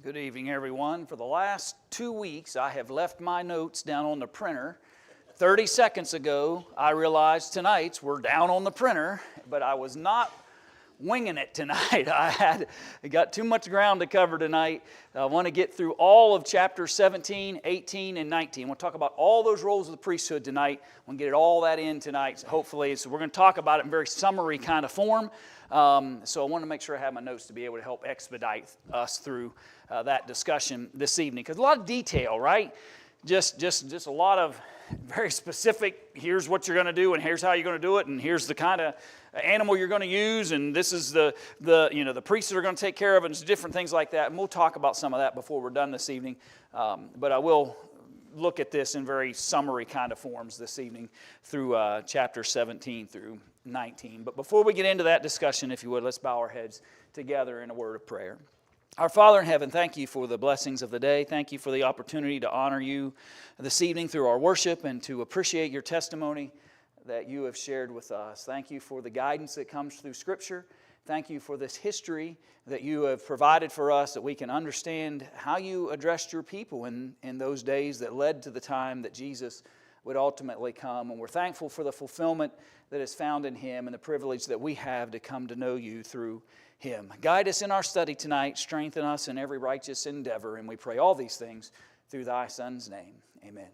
Good evening, everyone. For the last 2 weeks, I have left my notes down on the printer. 30 seconds ago, I realized tonight's were down on the printer, but I was not winging it tonight. I got too much ground to cover tonight. I want to get through all of chapter 17, 18, and 19. We'll talk about all those roles of the priesthood tonight. We'll get all that in tonight, hopefully. So we're going to talk about it in very summary kind of form. So I want to make sure I have my notes to be able to help expedite us through that discussion this evening. Because a lot of detail, right? Just a lot of very specific, here's what you're going to do, and here's how you're going to do it, and here's the kind of animal you're going to use, and this is the priests that are going to take care of it, and different things like that. And we'll talk about some of that before we're done this evening. But I will look at this in very summary kind of forms this evening through chapter 17 through 19. But before we get into that discussion, if you would, let's bow our heads together in a word of prayer. Our Father in heaven, thank you for the blessings of the day. Thank you for the opportunity to honor you this evening through our worship and to appreciate your testimony that you have shared with us. Thank you for the guidance that comes through Scripture. Thank you for this history that you have provided for us that we can understand how you addressed your people in those days that led to the time that Jesus would ultimately come. And we're thankful for the fulfillment that is found in Him and the privilege that we have to come to know you through Him. Guide us in our study tonight. Strengthen us in every righteous endeavor. And we pray all these things through thy Son's name. Amen.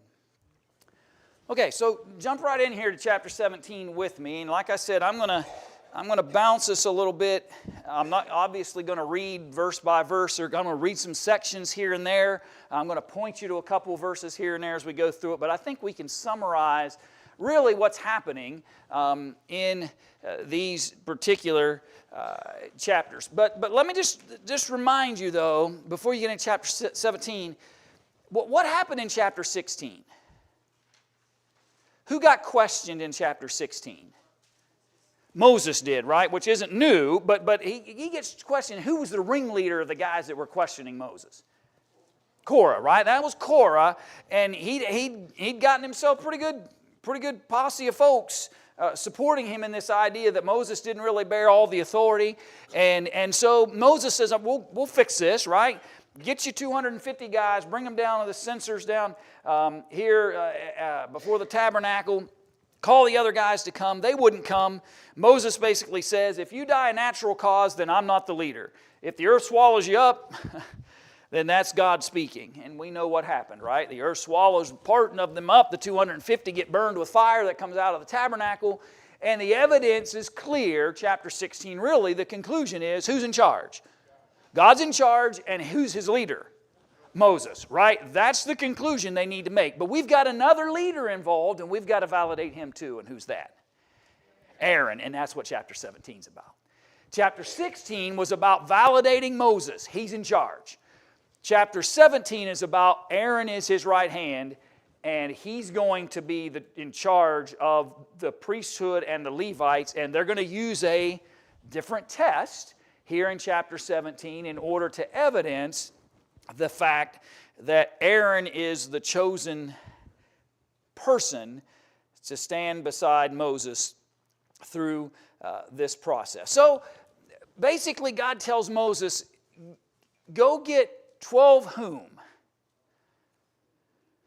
Okay, so jump right in here to chapter 17 with me. And like I said, I'm going to bounce this a little bit. I'm not obviously going to read verse by verse, or I'm going to read some sections here and there. I'm going to point you to a couple verses here and there as we go through it. But I think we can summarize really what's happening in these particular chapters. But let me just remind you, though, before you get into chapter 17, what happened in chapter 16? Who got questioned in chapter 16? Moses did, right? Which isn't new, but he gets questioned. Who was the ringleader of the guys that were questioning Moses? Korah, right? That was Korah, and he'd gotten himself pretty good posse of folks supporting him in this idea that Moses didn't really bear all the authority, and so Moses says, "We'll fix this, right? Get you 250 guys, bring them down to the censers down here before the tabernacle." Call the other guys to come. They wouldn't come. Moses basically says, if you die a natural cause, then I'm not the leader. If the earth swallows you up, then that's God speaking. And we know what happened, right? The earth swallows part of them up. The 250 get burned with fire that comes out of the tabernacle. And the evidence is clear. Chapter 16, really, the conclusion is, who's in charge? God's in charge, and who's his leader? Moses, right? That's the conclusion they need to make. But we've got another leader involved, and we've got to validate him too. And who's that? Aaron, and that's what chapter 17 is about. Chapter 16 was about validating Moses. He's in charge. Chapter 17 is about Aaron is his right hand, and he's going to be in charge of the priesthood and the Levites, and they're going to use a different test here in chapter 17 in order to evidence the fact that Aaron is the chosen person to stand beside Moses through this process. So basically God tells Moses, go get 12 whom?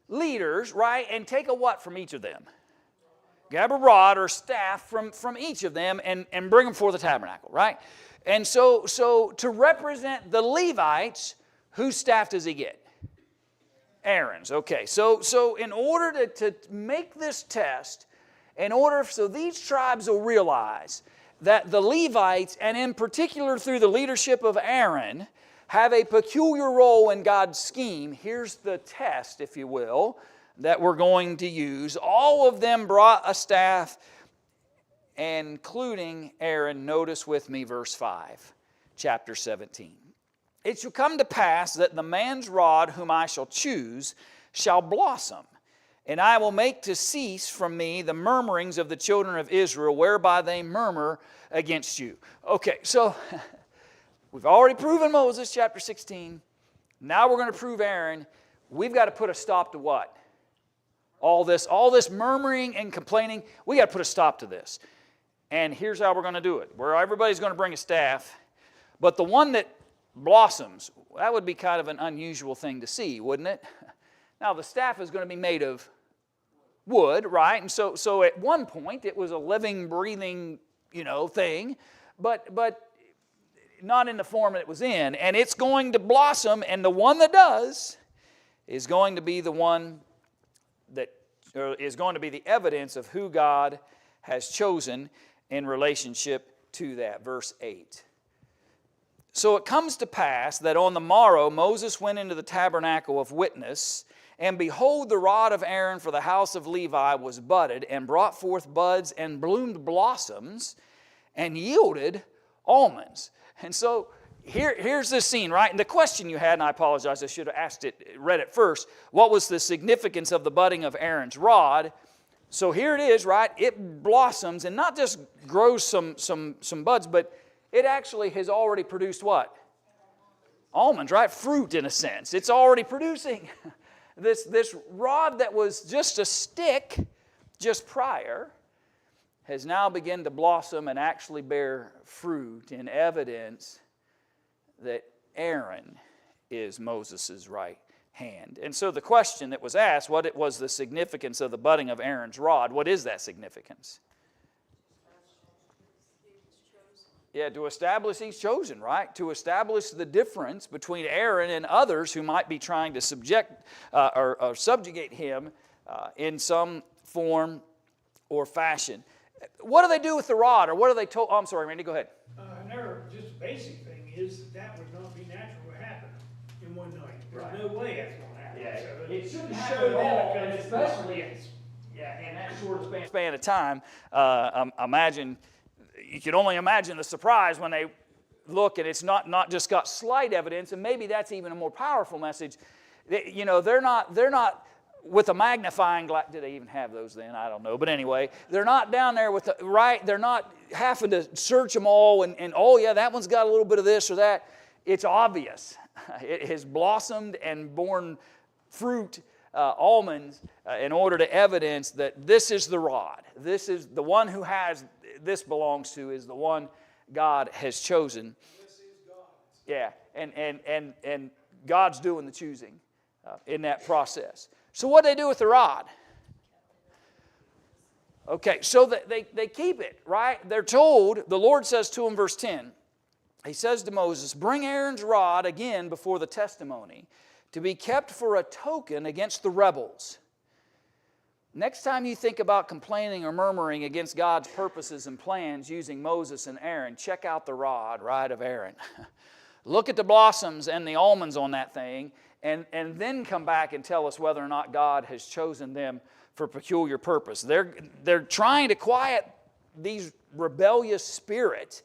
Leaders, right? And take a what from each of them? Grab a rod or staff from each of them and bring them before the tabernacle, right? And so to represent the Levites, whose staff does he get? Aaron's. Okay, so in order to make this test, so these tribes will realize that the Levites, and in particular through the leadership of Aaron, have a peculiar role in God's scheme. Here's the test, if you will, that we're going to use. All of them brought a staff, including Aaron. Notice with me verse 5, chapter 17. It shall come to pass that the man's rod whom I shall choose shall blossom, and I will make to cease from me the murmurings of the children of Israel, whereby they murmur against you. Okay, so we've already proven Moses, chapter 16. Now we're going to prove Aaron. We've got to put a stop to what? All this murmuring and complaining. We got to put a stop to this. And here's how we're going to do it. Where everybody's going to bring a staff, but the one that blossoms. That would be kind of an unusual thing to see, wouldn't it? Now, the staff is going to be made of wood, right? And so at one point, it was a living, breathing, thing, but not in the form that it was in. And it's going to blossom, and the one that does is going to be the one that is going to be the evidence of who God has chosen in relationship to that. Verse 8. So it comes to pass that on the morrow Moses went into the tabernacle of witness, and behold, the rod of Aaron for the house of Levi was budded, and brought forth buds, and bloomed blossoms, and yielded almonds. And so here's this scene, right? And the question you had, and I apologize, I should have read it first. What was the significance of the budding of Aaron's rod? So here it is, right? It blossoms, and not just grows some buds, but it actually has already produced what? Almonds, right? Fruit, in a sense. It's already producing. This rod that was just a stick just prior has now begun to blossom and actually bear fruit in evidence that Aaron is Moses' right hand. And so the question that was asked, what was the significance of the budding of Aaron's rod? What is that significance? Yeah, to establish he's chosen, right? To establish the difference between Aaron and others who might be trying to subjugate him in some form or fashion. What do they do with the rod, or what are they told? Oh, I'm sorry, Randy, go ahead. Another just basic thing is that would not be natural to happen in one night. There's Right. no way that's going to happen. Yeah, So it shouldn't to happen show at all, that and because especially in that short span of time. Imagine, you can only imagine the surprise when they look, and it's not just got slight evidence, and maybe that's even a more powerful message. They're not with a magnifying glass. Did they even have those then? I don't know. But anyway, they're not down there with they're not having to search them all and oh yeah, that one's got a little bit of this or that. It's obvious. It has blossomed and borne fruit, almonds, in order to evidence that this is the rod. This is the one who this belongs to, is the one God has chosen. this is God. Yeah, and God's doing the choosing in that process. So what do they do with the rod? Okay, so they keep it, right? They're told, the Lord says to them, verse 10, He says to Moses, bring Aaron's rod again before the testimony, to be kept for a token against the rebels. Next time you think about complaining or murmuring against God's purposes and plans using Moses and Aaron, check out the rod, right, of Aaron. Look at the blossoms and the almonds on that thing, and then come back and tell us whether or not God has chosen them for peculiar purpose. They're trying to quiet these rebellious spirit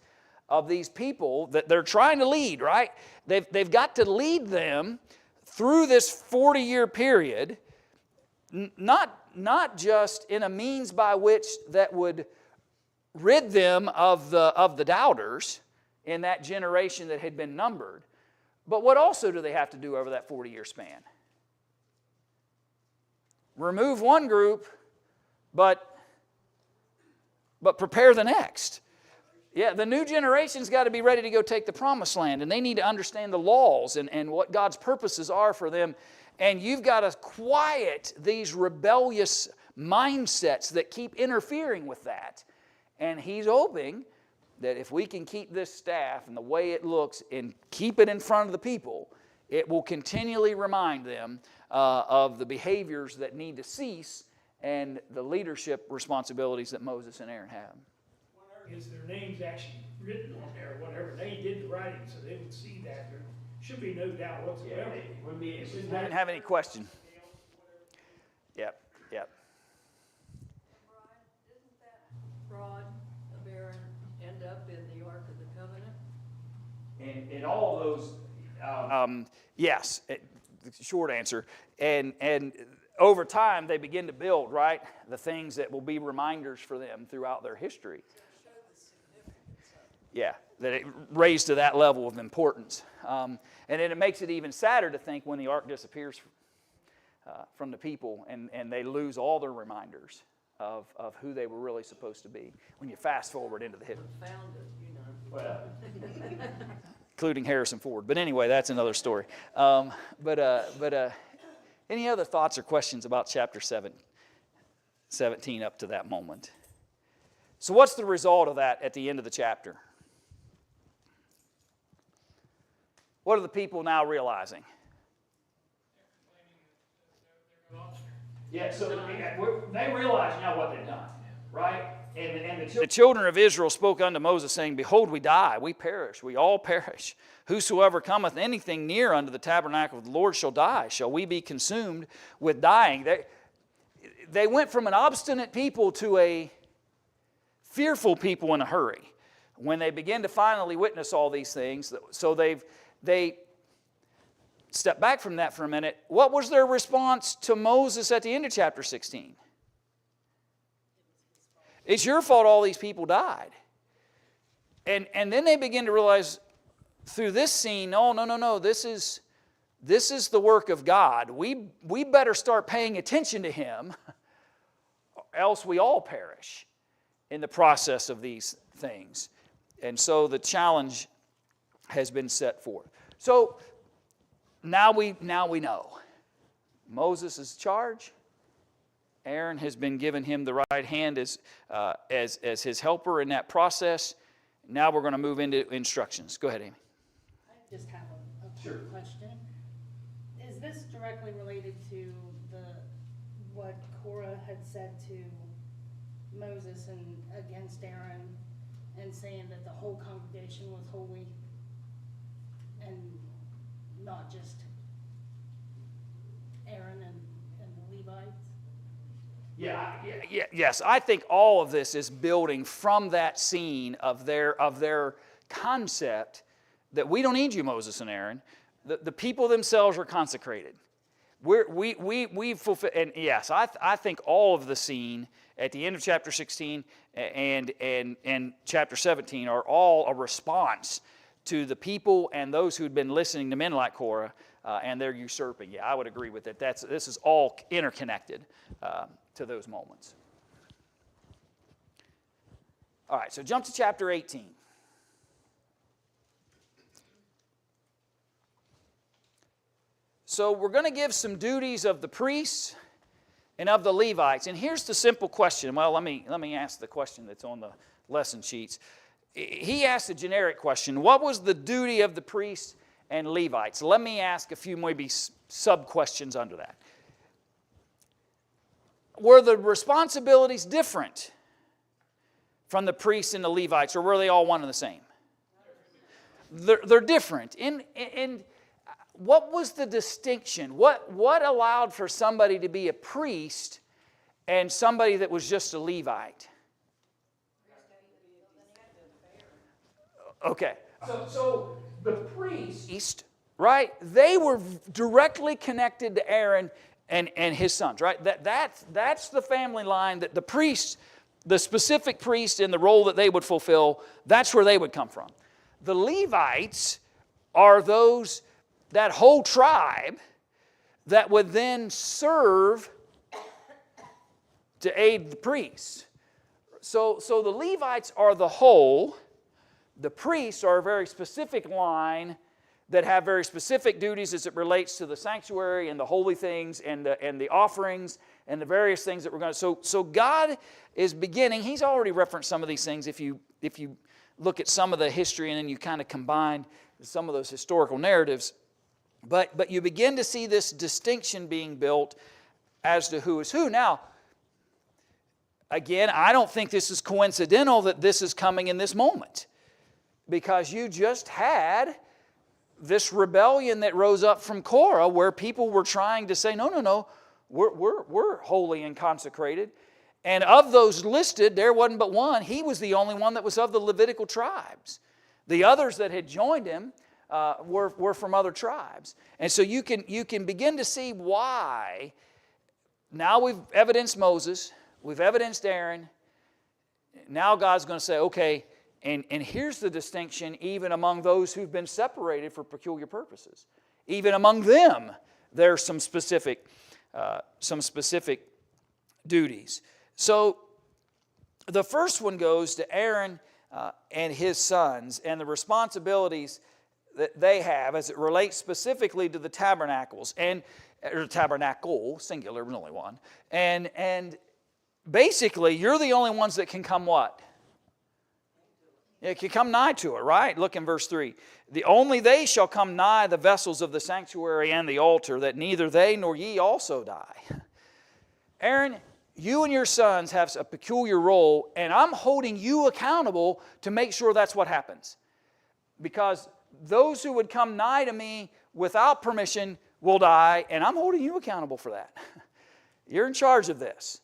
of these people that they're trying to lead, right? They've got to lead them through this 40-year period, not just in a means by which that would rid them of the doubters in that generation that had been numbered, but what also do they have to do over that 40-year span? Remove one group, but prepare the next. Yeah, the new generation's got to be ready to go take the promised land, and they need to understand the laws and what God's purposes are for them. And you've got to quiet these rebellious mindsets that keep interfering with that. And He's hoping that if we can keep this staff and the way it looks and keep it in front of the people, it will continually remind them of the behaviors that need to cease and the leadership responsibilities that Moses and Aaron have. Is their names actually written on there, or whatever? They did the writing, so they would see that. There should be no doubt whatsoever. I didn't have any question. Yep. Brian, didn't that rod of Aaron end up in the Ark of the Covenant? And all of those, yes, the short answer. And over time, they begin to build, right, the things that will be reminders for them throughout their history. Yeah, that it raised to that level of importance. And then it makes it even sadder to think when the ark disappears from the people and they lose all their reminders of who they were really supposed to be when you fast forward into the history. Found it, Well, including Harrison Ford. But anyway, that's another story. Any other thoughts or questions about chapter 17 up to that moment? So what's the result of that at the end of the chapter? What are the people now realizing? Yeah, so they realize now what they've done, right? And the children of Israel spoke unto Moses, saying, Behold, we die, we perish, we all perish. Whosoever cometh anything near unto the tabernacle of the Lord shall die. Shall we be consumed with dying? They went from an obstinate people to a fearful people in a hurry when they begin to finally witness all these things. So they step back from that for a minute. What was their response to Moses at the end of chapter 16? It's your fault all these people died. And then they begin to realize through this scene, no, this is the work of God. We better start paying attention to Him, else we all perish in the process of these things. And so the challenge has been set forth. So now we know. Moses is charged. Aaron has been given him the right hand as his helper in that process. Now we're going to move into instructions. Go ahead, Amy. I just have a quick question. Is this directly related to what Korah had said to Moses and against Aaron, and saying that the whole congregation was holy and not just Aaron and the Levites? Yes. I think all of this is building from that scene of their concept that we don't need you, Moses and Aaron. The people themselves are consecrated. We fulfill, and yes, I think all of the scene at the end of chapter 16 and chapter 17 are all a response to the people and those who'd been listening to men like Korah and they're usurping. Yeah, I would agree with it. This is all interconnected to those moments. All right, so jump to chapter 18. So we're going to give some duties of the priests and of the Levites. And here's the simple question. Well, let me ask the question that's on the lesson sheets. He asked a generic question. What was the duty of the priests and Levites? Let me ask a few maybe sub-questions under that. Were the responsibilities different from the priests and the Levites, or were they all one and the same? They're different. And what was the distinction? What allowed for somebody to be a priest and somebody that was just a Levite? Okay. So the priest, right? They were directly connected to Aaron and his sons, right? That's the family line that the priests, the specific priest in the role that they would fulfill, that's where they would come from. The Levites are that whole tribe that would then serve to aid the priests. So the Levites are the whole. The priests are a very specific line that have very specific duties as it relates to the sanctuary and the holy things and the offerings and the various things that we're going to. So God is beginning. He's already referenced some of these things if you look at some of the history and then you kind of combine some of those historical narratives. But you begin to see this distinction being built as to who is who. Now, again, I don't think this is coincidental that this is coming in this moment, because you just had this rebellion that rose up from Korah where people were trying to say, no, we're holy and consecrated. And of those listed, there wasn't but one. He was the only one that was of the Levitical tribes. The others that had joined him were from other tribes. And so you can begin to see why. Now we've evidenced Moses, we've evidenced Aaron. Now God's going to say, okay, and here's the distinction even among those who've been separated for peculiar purposes. Even among them, there's some specific duties. So the first one goes to Aaron and his sons, and the responsibilities that they have as it relates specifically to the tabernacles, or tabernacle, singular, there's only one. And basically, you're the only ones that can come what? It can come nigh to it, right? Look in verse 3. Only they shall come nigh the vessels of the sanctuary and the altar, that neither they nor ye also die. Aaron, you and your sons have a peculiar role, and I'm holding you accountable to make sure that's what happens. Because those who would come nigh to me without permission will die, and I'm holding you accountable for that. You're in charge of this.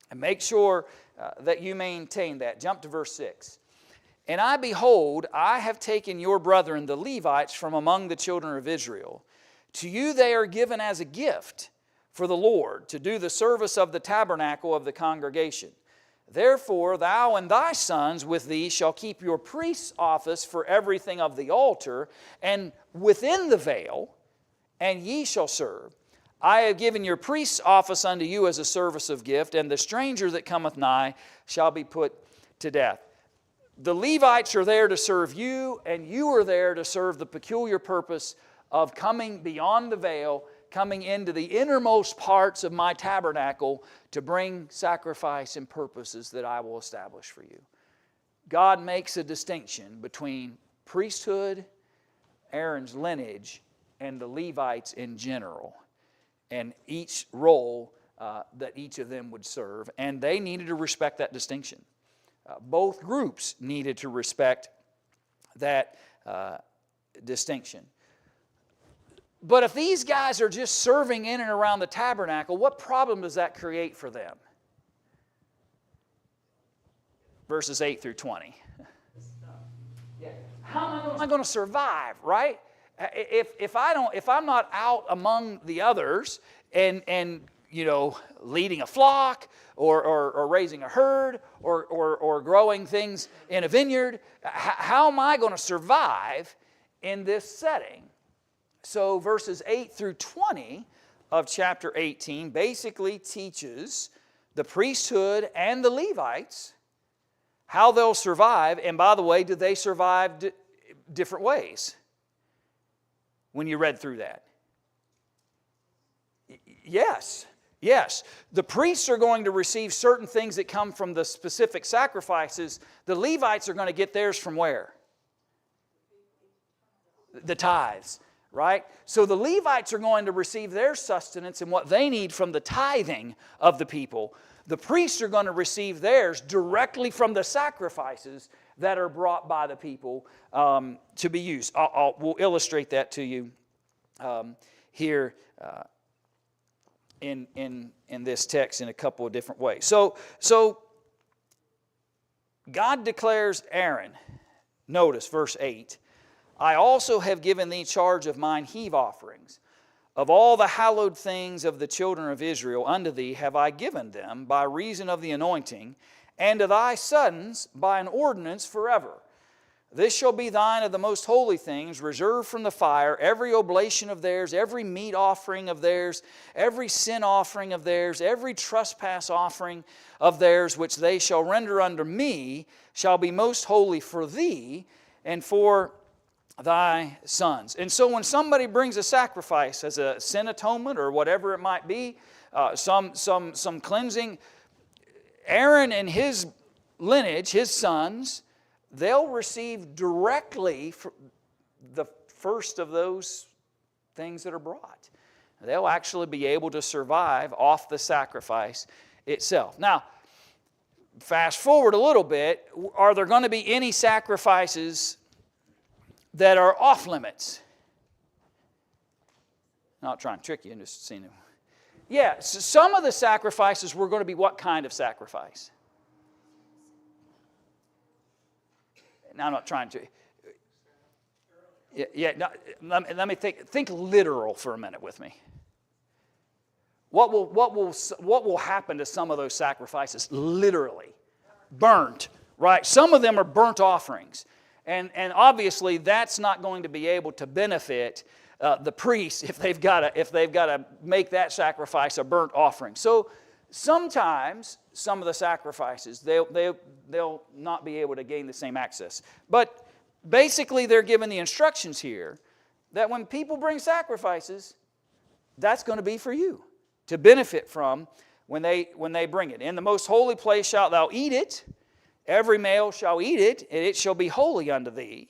And make sure that you maintain that. Jump to verse 6. And I, behold, I have taken your brethren, the Levites, from among the children of Israel. To you they are given as a gift for the Lord, to do the service of the tabernacle of the congregation. Therefore thou and thy sons with thee shall keep your priest's office for everything of the altar, and within the veil, and ye shall serve. I have given your priest's office unto you as a service of gift, and the stranger that cometh nigh shall be put to death. The Levites are there to serve you, and you are there to serve the peculiar purpose of coming beyond the veil, coming into the innermost parts of my tabernacle to bring sacrifice and purposes that I will establish for you. God makes a distinction between priesthood, Aaron's lineage, and the Levites in general, and each role that each of them would serve, and they needed to respect that distinction. Both groups needed to respect that distinction. But if these guys are just serving in and around the tabernacle, what problem does that create for them? Verses 8 through 20. How am I going to survive, right? If I'm not out among the others and leading a flock or raising a herd or growing things in a vineyard, how am I going to survive in this setting? So verses 8 through 20 of chapter 18 basically teaches the priesthood and the Levites how they'll survive. And by the way, do they survive different ways when you read through that? Yes. Yes. The priests are going to receive certain things that come from the specific sacrifices. The Levites are going to get theirs from where? The tithes. Right? So the Levites are going to receive their sustenance and what they need from the tithing of the people. The priests are going to receive theirs directly from the sacrifices that are brought by the people to be used. We'll illustrate that to you here in this text in a couple of different ways. So God declares Aaron, notice verse 8, I also have given thee charge of mine heave offerings. Of all the hallowed things of the children of Israel unto thee have I given them by reason of the anointing, and to thy sons by an ordinance forever. This shall be thine of the most holy things, reserved from the fire, every oblation of theirs, every meat offering of theirs, every sin offering of theirs, every trespass offering of theirs, which they shall render unto me, shall be most holy for thee and for thy sons. And so when somebody brings a sacrifice as a sin atonement or whatever it might be, some cleansing, Aaron and his lineage, his sons, they'll receive directly the first of those things that are brought. They'll actually be able to survive off the sacrifice itself. Now, fast forward a little bit, are there going to be any sacrifices that are off limits? Not trying to trick you, I'm just seeing them. Yeah, so some of the sacrifices were going to be what kind of sacrifice? Now I'm not trying to. Let me think literal for a minute with me. What will happen to some of those sacrifices? Literally, burnt. Right? Some of them are burnt offerings. And obviously that's not going to be able to benefit the priests if they've got to make that sacrifice a burnt offering. So sometimes some of the sacrifices they'll not be able to gain the same access. But basically they're given the instructions here that when people bring sacrifices, that's going to be for you to benefit from when they bring it. In the most holy place shalt thou eat it. Every male shall eat it, and it shall be holy unto thee.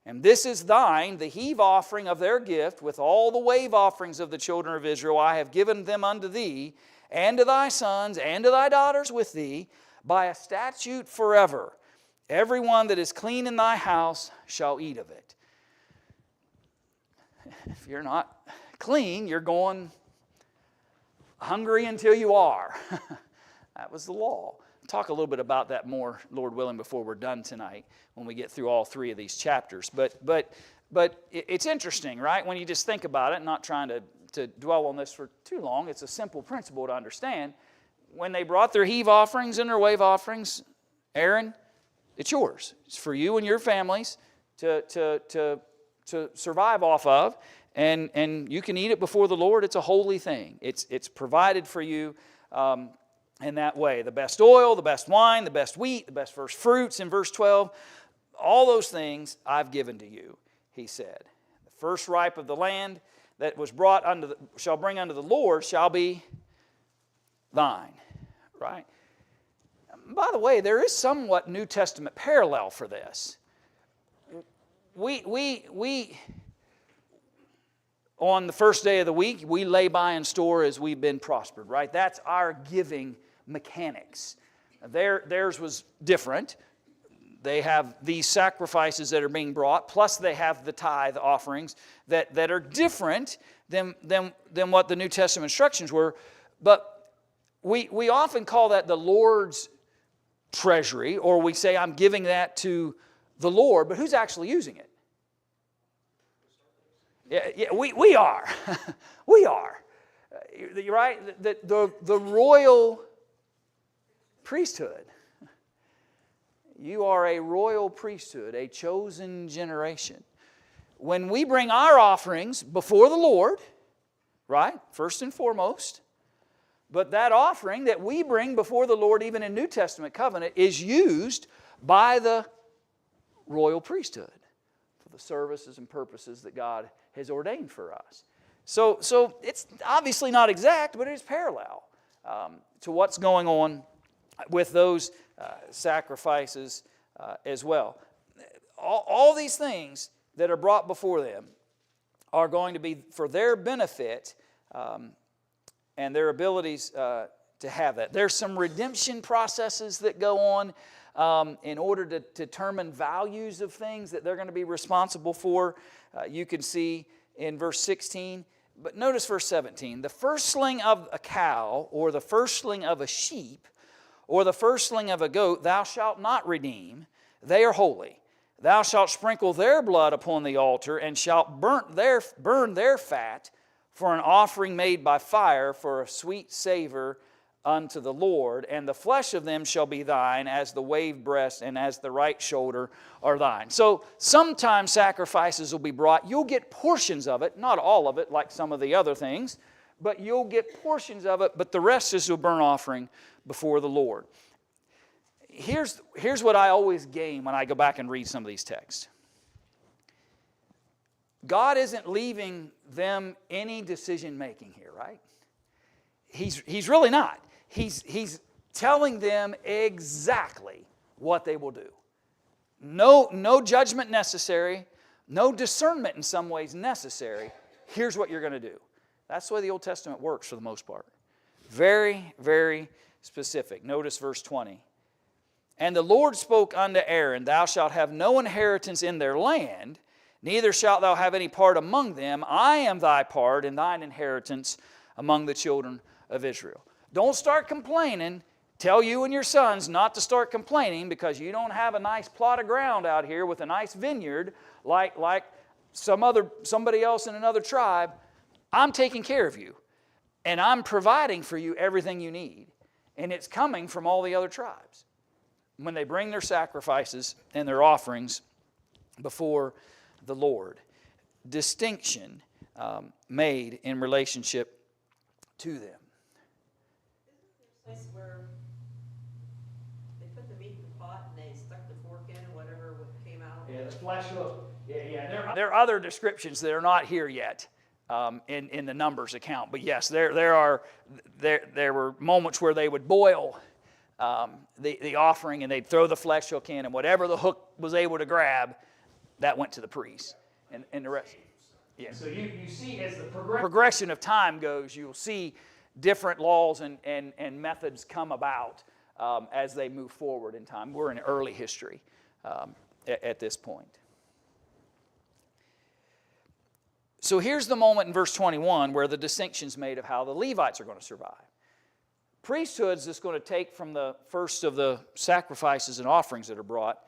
And this is thine, the heave offering of their gift, with all the wave offerings of the children of Israel. I have given them unto thee, and to thy sons, and to thy daughters with thee, by a statute forever. Every one that is clean in thy house shall eat of it. If you're not clean, you're going hungry until you are. That was the law. Talk a little bit about that more, Lord willing, before we're done tonight when we get through all 3 of these chapters. But it's interesting, right? When you just think about it, not trying to dwell on this for too long, it's a simple principle to understand. When they brought their heave offerings and their wave offerings, Aaron, it's yours. It's for you and your families to survive off of, and you can eat it before the Lord. It's a holy thing. It's provided for you in that way. The best oil, the best wine, the best wheat, the best first fruits in verse 12, all those things I've given to you, he said. The first ripe of the land that was brought shall bring unto the Lord shall be thine. Right? By the way, there is somewhat New Testament parallel for this. We on the first day of the week, we lay by and store as we've been prospered, right? That's our giving mechanics. Theirs was different. They have these sacrifices that are being brought, plus they have the tithe offerings that are different than what the New Testament instructions were. But we often call that the Lord's treasury, or we say, I'm giving that to the Lord, but who's actually using it? Yeah, we are. We are. Right? The royal priesthood. You are a royal priesthood, a chosen generation. When we bring our offerings before the Lord, right, first and foremost, but that offering that we bring before the Lord, even in New Testament covenant, is used by the royal priesthood for the services and purposes that God has ordained for us. So it's obviously not exact, but it is parallel to what's going on with those sacrifices as well. All these things that are brought before them are going to be for their benefit and their abilities to have that. There's some redemption processes that go on in order to determine values of things that they're going to be responsible for. You can see in verse 16, but notice verse 17. The firstling of a cow, or the firstling of a sheep, or the firstling of a goat, thou shalt not redeem. They are holy. Thou shalt sprinkle their blood upon the altar, and shalt burn their fat for an offering made by fire, for a sweet savor unto the Lord. And the flesh of them shall be thine, as the wave breast and as the right shoulder are thine. So sometimes sacrifices will be brought. You'll get portions of it, not all of it like some of the other things, but you'll get portions of it, but the rest is a burnt offering before the Lord. Here's what I always gain when I go back and read some of these texts. God isn't leaving them any decision making here, right? He's really not. He's telling them exactly what they will do. No judgment necessary, no discernment in some ways necessary. Here's what you're going to do. That's the way the Old Testament works for the most part. Very, very specific. Notice verse 20. And the Lord spoke unto Aaron, thou shalt have no inheritance in their land, neither shalt thou have any part among them. I am thy part and thine inheritance among the children of Israel. Don't start complaining. Tell you and your sons not to start complaining because you don't have a nice plot of ground out here with a nice vineyard like somebody else in another tribe. I'm taking care of you, and I'm providing for you everything you need, and it's coming from all the other tribes when they bring their sacrifices and their offerings before the Lord. Distinction made in relationship to them. Place where they put the meat in the pot and they stuck the fork in and whatever came out. Yeah, the flesh of, there are other descriptions that are not here yet in the Numbers account. But yes, there were moments where they would boil the offering, and they'd throw the flesh hook in, and whatever the hook was able to grab, that went to the priest. And the rest. Yeah. So you see, as the progression of time goes, you'll see different laws and methods come about as they move forward in time. We're in early history at this point. So here's the moment in verse 21 where the distinction's made of how the Levites are going to survive. Priesthoods is going to take from the first of the sacrifices and offerings that are brought,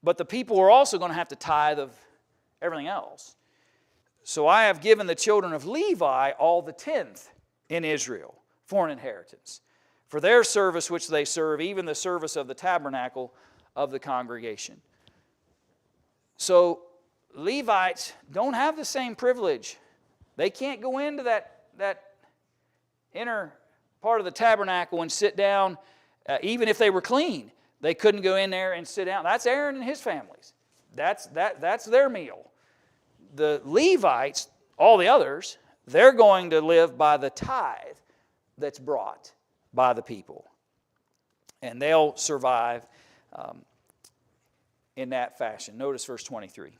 but the people are also going to have to tithe of everything else. So I have given the children of Levi all the tenth in Israel for an inheritance, for their service which they serve, even the service of the tabernacle of the congregation. So Levites don't have the same privilege. They can't go into that inner part of the tabernacle and sit down, even if they were clean. They couldn't go in there and sit down. That's Aaron and his families. That's their meal. The Levites, all the others, they're going to live by the tithe that's brought by the people. And they'll survive in that fashion. Notice verse 23.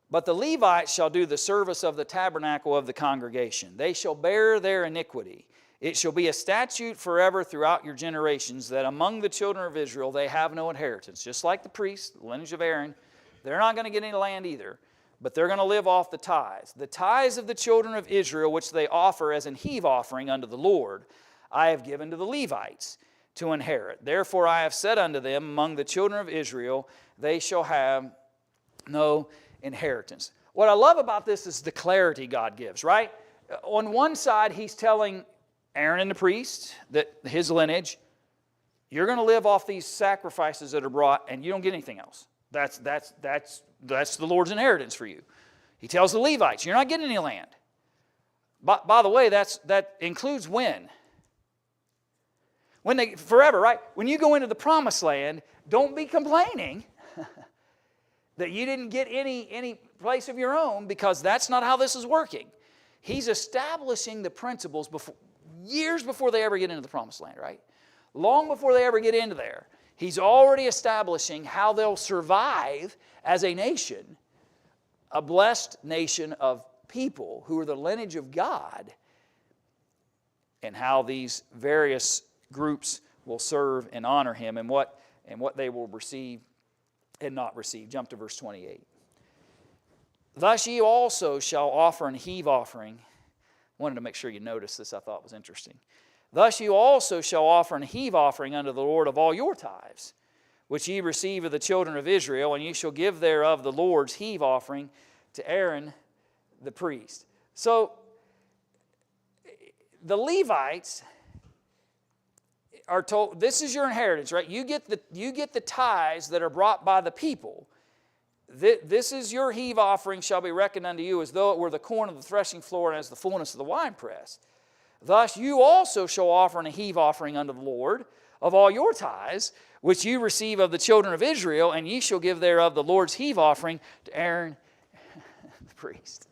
But the Levites shall do the service of the tabernacle of the congregation. They shall bear their iniquity. It shall be a statute forever throughout your generations that among the children of Israel they have no inheritance. Just like the priests, the lineage of Aaron, they're not going to get any land either, but they're going to live off the tithes. The tithes of the children of Israel, which they offer as an heave offering unto the Lord, I have given to the Levites to inherit. Therefore I have said unto them, among the children of Israel, they shall have no inheritance. What I love about this is the clarity God gives, right? On one side, He's telling Aaron and the priests, that his lineage, you're going to live off these sacrifices that are brought, and you don't get anything else. That's the Lord's inheritance for you. He tells the Levites, you're not getting any land. By the way, that includes when? When they, forever, right? When you go into the promised land, don't be complaining that you didn't get any place of your own, because that's not how this is working. He's establishing the principles years before they ever get into the promised land, right? Long before they ever get into there. He's already establishing how they'll survive as a nation, a blessed nation of people who are the lineage of God, and how these various groups will serve and honor Him, and what they will receive and not receive. Jump to verse 28. Thus ye also shall offer an heave offering. Wanted to make sure you noticed this, I thought was interesting. Thus you also shall offer an heave offering unto the Lord of all your tithes, which ye receive of the children of Israel, and ye shall give thereof the Lord's heave offering to Aaron the priest. So the Levites are told, this is your inheritance, right? You get the tithes that are brought by the people. This is your heave offering shall be reckoned unto you as though it were the corn of the threshing floor and as the fullness of the winepress. Thus you also shall offer a heave offering unto the Lord of all your tithes, which you receive of the children of Israel, and ye shall give thereof the Lord's heave offering to Aaron the priest.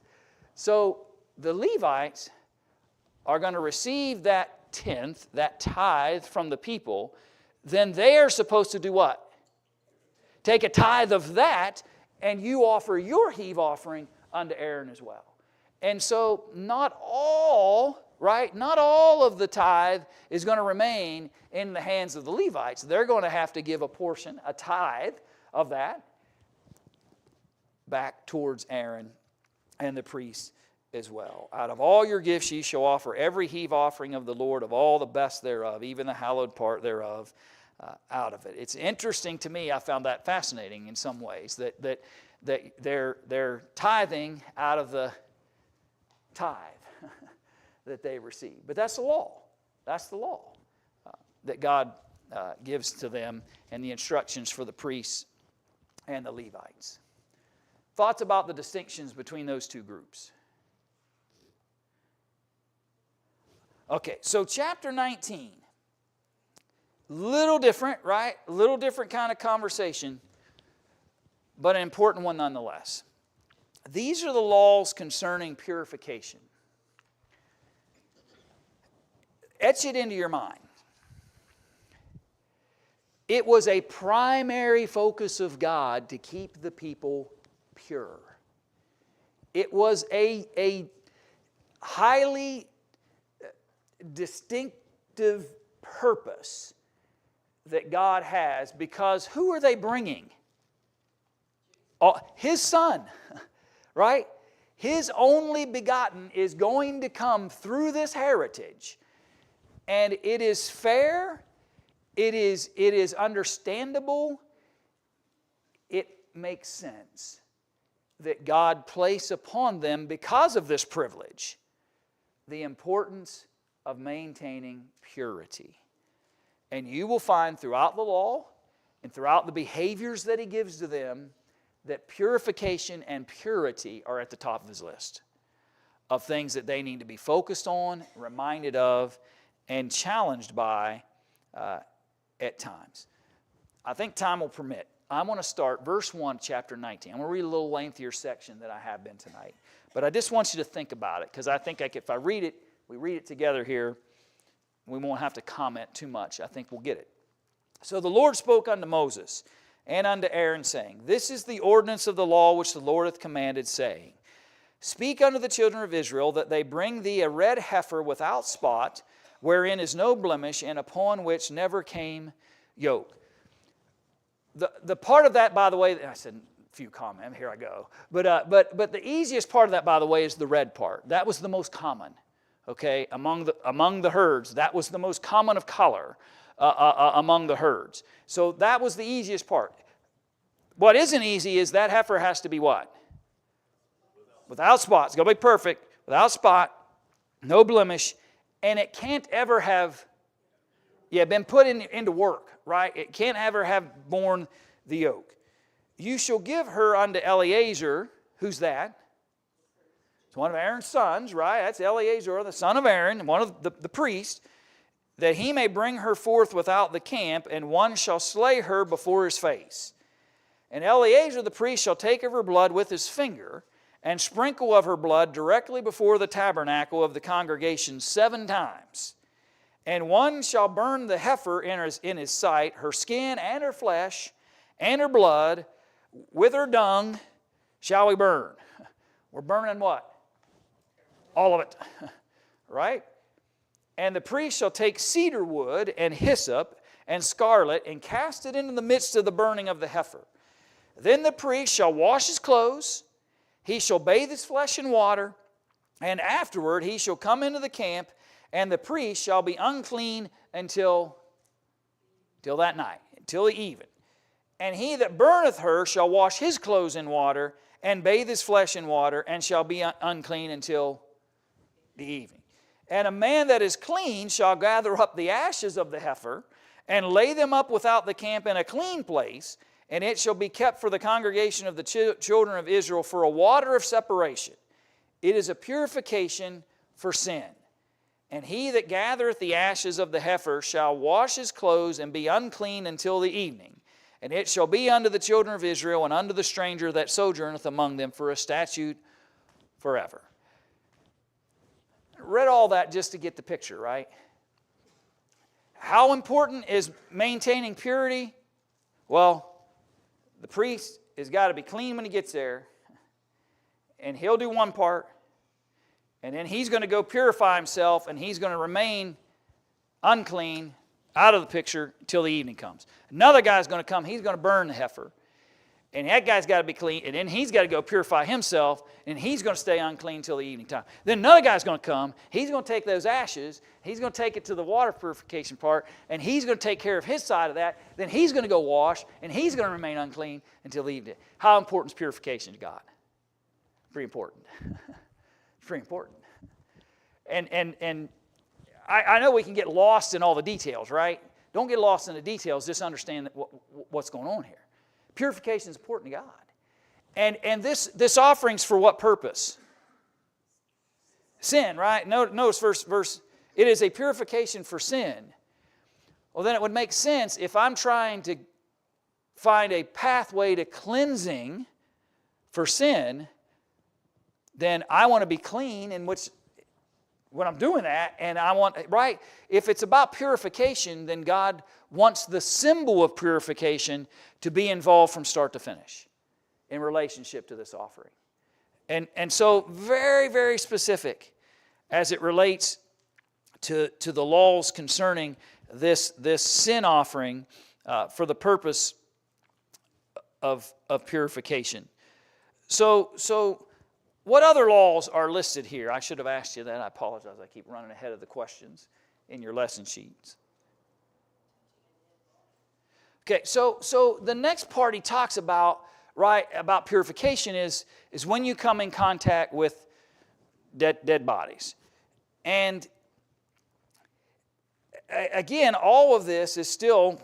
So the Levites are going to receive that tenth, that tithe from the people. Then they are supposed to do what? Take a tithe of that, and you offer your heave offering unto Aaron as well. And so not all, right, not all of the tithe is going to remain in the hands of the Levites. They're going to have to give a portion, a tithe of that, back towards Aaron and the priests as well. Out of all your gifts ye shall offer every heave offering of the Lord, of all the best thereof, even the hallowed part thereof, out of it. It's interesting to me, I found that fascinating in some ways, that they're tithing out of the tithe that they receive. But that's the law. That's the law that God gives to them, and the instructions for the priests and the Levites. Thoughts about the distinctions between those two groups? Okay, so chapter 19. Little different, right? Little different kind of conversation. but an important one nonetheless. These are the laws concerning purification. Etch it into your mind. It was a primary focus of God to keep the people pure. It was a highly distinctive purpose that God has, because who are they bringing? His Son, right? His only begotten is going to come through this heritage. And it is fair, it is understandable, it makes sense that God place upon them, because of this privilege, the importance of maintaining purity. And you will find throughout the law and throughout the behaviors that He gives to them that purification and purity are at the top of His list of things that they need to be focused on, reminded of, and challenged by at times. I think time will permit. I want to start verse 1, chapter 19. I'm going to read a little lengthier section than I have been tonight. But I just want you to think about it, because I think if I read it, we read it together here, we won't have to comment too much. I think we'll get it. So the Lord spoke unto Moses and unto Aaron, saying, This is the ordinance of the law which the Lord hath commanded, saying, Speak unto the children of Israel that they bring thee a red heifer without spot, wherein is no blemish, and upon which never came yoke. The part of that, by the way, I said a few comments, here I go. But the easiest part of that, by the way, is the red part. That was the most common, okay, among the herds. That was the most common of color among the herds. So that was the easiest part. What isn't easy is that heifer has to be what? Without spot. It's got to be perfect, without spot, no blemish, and it can't ever have been put into work, right? It can't ever have borne the yoke. You shall give her unto Eleazar. Who's that? It's one of Aaron's sons, right? That's Eleazar, the son of Aaron, one of the priests, that he may bring her forth without the camp, and one shall slay her before his face. And Eleazar the priest shall take of her blood with his finger, and sprinkle of her blood directly before the tabernacle of the congregation 7 times. And one shall burn the heifer in his sight, her skin and her flesh, and her blood, with her dung shall we burn. We're burning what? All of it, right? And the priest shall take cedar wood and hyssop and scarlet and cast it into the midst of the burning of the heifer. Then the priest shall wash his clothes, he shall bathe his flesh in water, and afterward he shall come into the camp, and the priest shall be unclean until that night, until the even. And he that burneth her shall wash his clothes in water, and bathe his flesh in water, and shall be unclean until the evening. And a man that is clean shall gather up the ashes of the heifer, and lay them up without the camp in a clean place, and it shall be kept for the congregation of the children of Israel for a water of separation. It is a purification for sin. And he that gathereth the ashes of the heifer shall wash his clothes and be unclean until the evening. And it shall be unto the children of Israel and unto the stranger that sojourneth among them for a statute forever. I read all that just to get the picture, right? How important is maintaining purity? Well, the priest has got to be clean when he gets there, and he'll do one part, and then he's going to go purify himself, and he's going to remain unclean, out of the picture, until the evening comes. Another guy's going to come, he's going to burn the heifer, and that guy's got to be clean, and then he's got to go purify himself, and he's going to stay unclean until the evening time. Then another guy's going to come, he's going to take those ashes, he's going to take it to the water purification part, and he's going to take care of his side of that, then he's going to go wash, and he's going to remain unclean until the evening. How important is purification to God? Pretty important. Pretty important. And I know we can get lost in all the details, right? Don't get lost in the details, just understand what's going on here. Purification is important to God. And this offering's for what purpose? Sin, right? Notice verse, it is a purification for sin. Well, then it would make sense if I'm trying to find a pathway to cleansing for sin, then I want to be clean in which when I'm doing that, and I want, right? If it's about purification, then God wants the symbol of purification to be involved from start to finish in relationship to this offering. And so very, very specific as it relates to the laws concerning this sin offering for the purpose of purification. So what other laws are listed here? I should have asked you that. I apologize. I keep running ahead of the questions in your lesson sheets. Okay, so the next part he talks about, right, about purification is when you come in contact with dead bodies. And again, all of this is still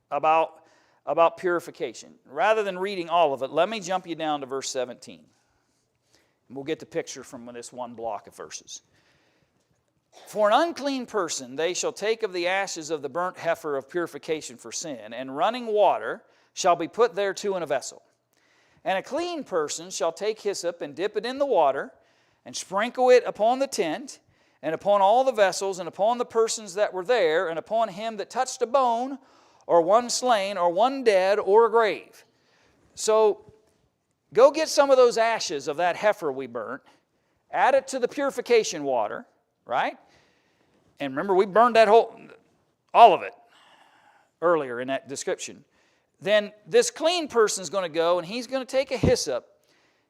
about purification. Rather than reading all of it, let me jump you down to verse 17. And we'll get the picture from this one block of verses. For an unclean person, they shall take of the ashes of the burnt heifer of purification for sin, and running water shall be put thereto in a vessel. And a clean person shall take hyssop and dip it in the water, and sprinkle it upon the tent, and upon all the vessels, and upon the persons that were there, and upon him that touched a bone, or one slain, or one dead, or a grave. So, go get some of those ashes of that heifer we burnt, add it to the purification water, right? And remember, we burned that all of it earlier in that description. Then this clean person is going to go and he's going to take a hyssop.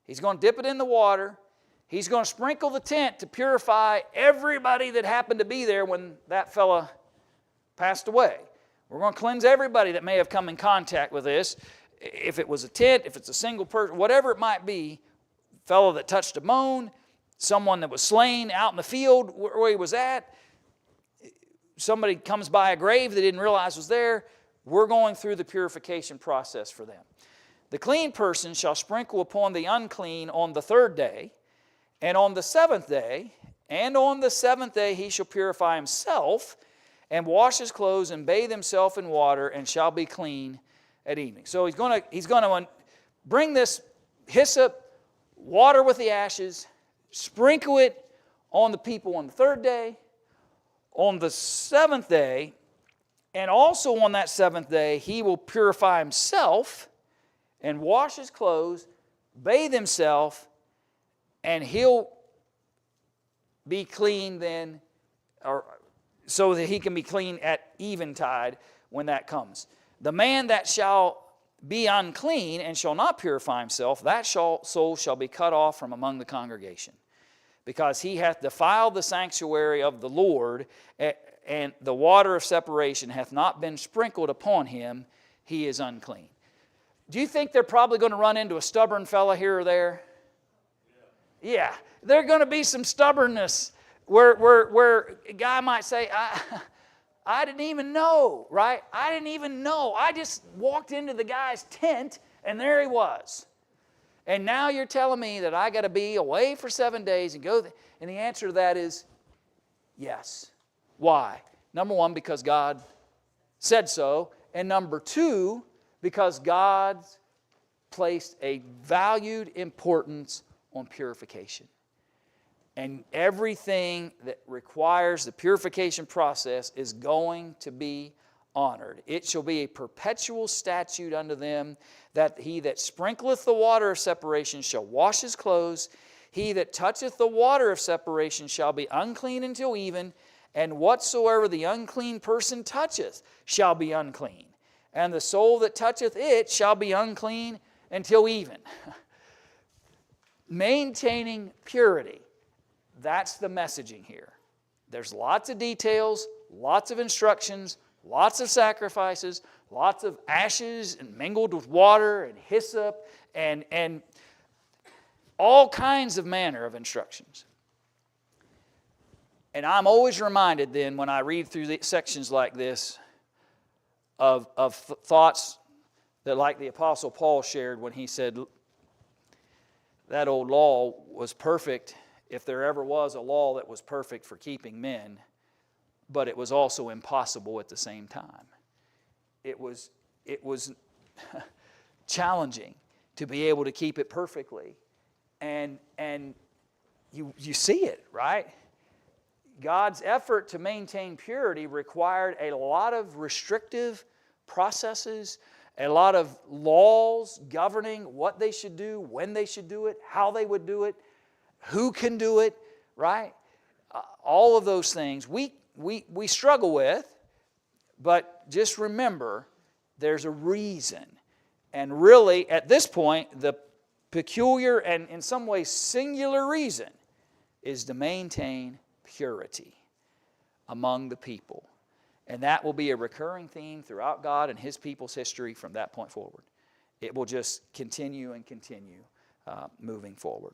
He's going to dip it in the water. He's going to sprinkle the tent to purify everybody that happened to be there when that fella passed away. We're going to cleanse everybody that may have come in contact with this. If it was a tent, if it's a single person, whatever it might be, fellow that touched a bone, someone that was slain out in the field where he was at, somebody comes by a grave they didn't realize was there, we're going through the purification process for them. The clean person shall sprinkle upon the unclean on the 3rd day, and on the 7th day, and on the 7th day he shall purify himself, and wash his clothes, and bathe himself in water, and shall be clean at evening. So he's going to bring this hyssop, water with the ashes, sprinkle it on the people on the 3rd day, on the 7th day, and also on that 7th day, he will purify himself and wash his clothes, bathe himself, and he'll be clean then, or so that he can be clean at eventide when that comes. The man that shall be unclean and shall not purify himself, that soul shall be cut off from among the congregation, because he hath defiled the sanctuary of the Lord, and the water of separation hath not been sprinkled upon him, he is unclean. Do you think they're probably going to run into a stubborn fella here or there? Yeah, there's going to be some stubbornness where a guy might say, I didn't even know, right? I didn't even know. I just walked into the guy's tent and there he was. And now you're telling me that I got to be away for 7 days and go. And the answer to that is yes. Why? Number one, because God said so. And number two, because God placed a valued importance on purification. And everything that requires the purification process is going to be honored. It shall be a perpetual statute unto them, that he that sprinkleth the water of separation shall wash his clothes. He that toucheth the water of separation shall be unclean until even, and whatsoever the unclean person toucheth shall be unclean. And the soul that toucheth it shall be unclean until even. Maintaining purity. That's the messaging here. There's lots of details, lots of instructions, lots of sacrifices, lots of ashes and mingled with water and hyssop and all kinds of manner of instructions. And I'm always reminded then when I read through the sections like this of thoughts that, like the Apostle Paul shared when he said that old law was perfect, if there ever was a law that was perfect for keeping men, but it was also impossible at the same time. It was challenging to be able to keep it perfectly. And you see it, right? God's effort to maintain purity required a lot of restrictive processes, a lot of laws governing what they should do, when they should do it, how they would do it, who can do it, right? All of those things we struggle with, but just remember there's a reason. And really, at this point, the peculiar and in some ways singular reason is to maintain purity among the people. And that will be a recurring theme throughout God and His people's history from that point forward. It will just continue and continue moving forward.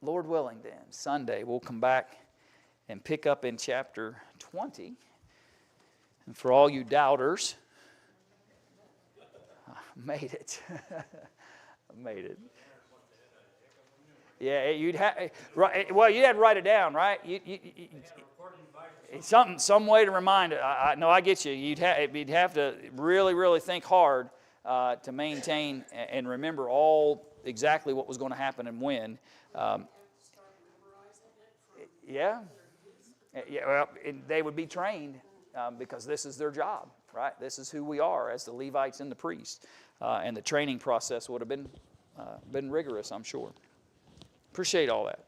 Lord willing then, Sunday we'll come back and pick up in chapter 20. And for all you doubters, I made it. I made it. Yeah, you'd have. Well, you had to write it down, right? Some way to remind it. No, I get you. You'd have to really, really think hard to maintain and remember all exactly what was going to happen and when. Yeah. Well, they would be trained because this is their job, right? This is who we are as the Levites and the priests, and the training process would have been rigorous, I'm sure. Appreciate all that.